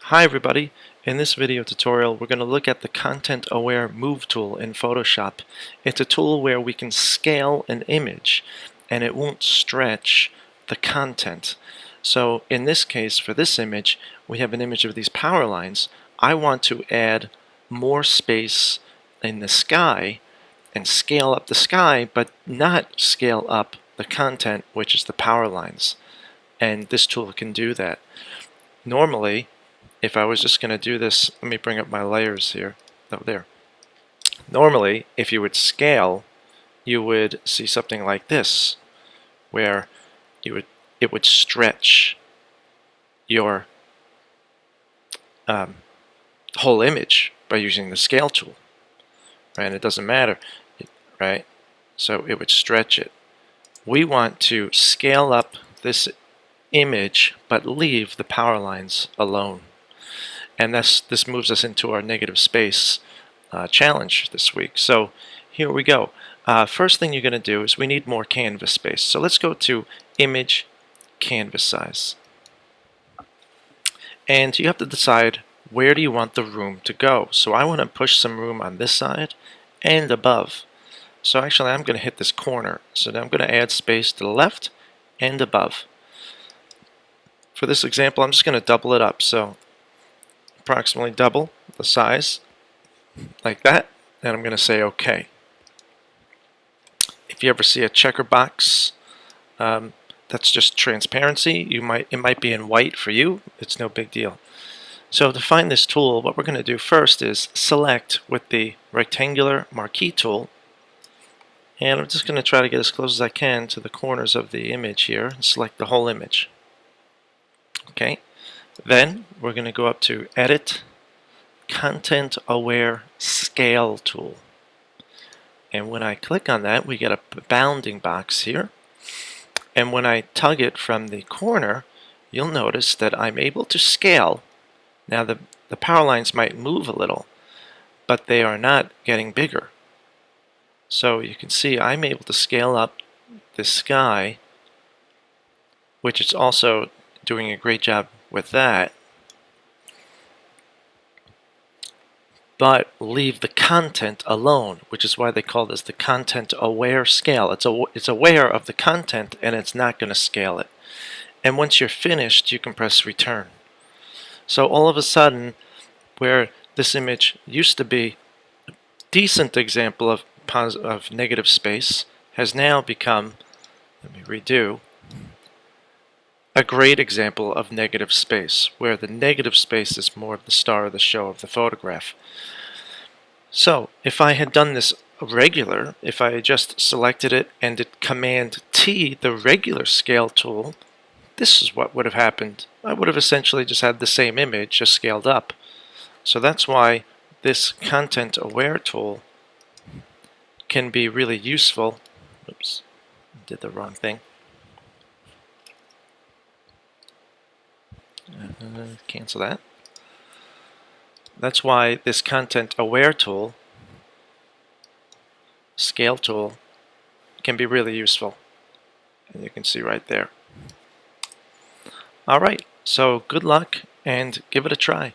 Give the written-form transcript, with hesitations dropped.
Hi everybody, in this video tutorial we're going to look at the Content Aware Move tool in Photoshop. It's a tool where we can scale an image and it won't stretch the content. So in this case, for this image, we have an image of these power lines. I want to add more space in the sky and scale up the sky, but not scale up the content, which is the power lines. And this tool can do that. Normally, if I was just going to do this, let me bring up my layers here. Oh, there. Normally, if you would scale, you would see something like this, where it would stretch your whole image by using the scale tool, right? And it doesn't matter, right? So it would stretch it. We want to scale up this image, but leave the power lines alone. And this moves us into our negative space challenge this week. So here we go. First thing you're going to do is we need more canvas space. So let's go to Image, Canvas Size. And you have to decide, where do you want the room to go? So I want to push some room on this side and above. So actually I'm going to hit this corner. So now I'm going to add space to the left and above. For this example, I'm just going to double it up. So approximately double the size, like that, and I'm going to say OK. If you ever see a checker box, that's just transparency. It might be in white for you. It's no big deal. So to find this tool, what we're going to do first is select with the rectangular marquee tool, and I'm just going to try to get as close as I can to the corners of the image here and select the whole image. Okay. Then we're going to go up to Edit, Content Aware Scale tool. And when I click on that, we get a bounding box here. And when I tug it from the corner, you'll notice that I'm able to scale. Now the power lines might move a little, but they are not getting bigger. So you can see I'm able to scale up the sky, which is also doing a great job with that, but leave the content alone, which is why they call this the Content Aware Scale. It's aware of the content and it's not going to scale it. And once you're finished, you can press Return. So all of a sudden, where this image used to be a decent example of negative space, has now become, let me redo, a great example of negative space, where the negative space is more of the star of the show of the photograph. So if I had done this regular, if I had just selected it and did Command T, the regular scale tool, this is what would have happened. I would have essentially just had the same image, just scaled up. So that's why this Content Aware tool can be really useful. Oops, did the wrong thing. Cancel that. That's why this Content Aware tool, scale tool, can be really useful. And you can see right there. Alright, so good luck and give it a try.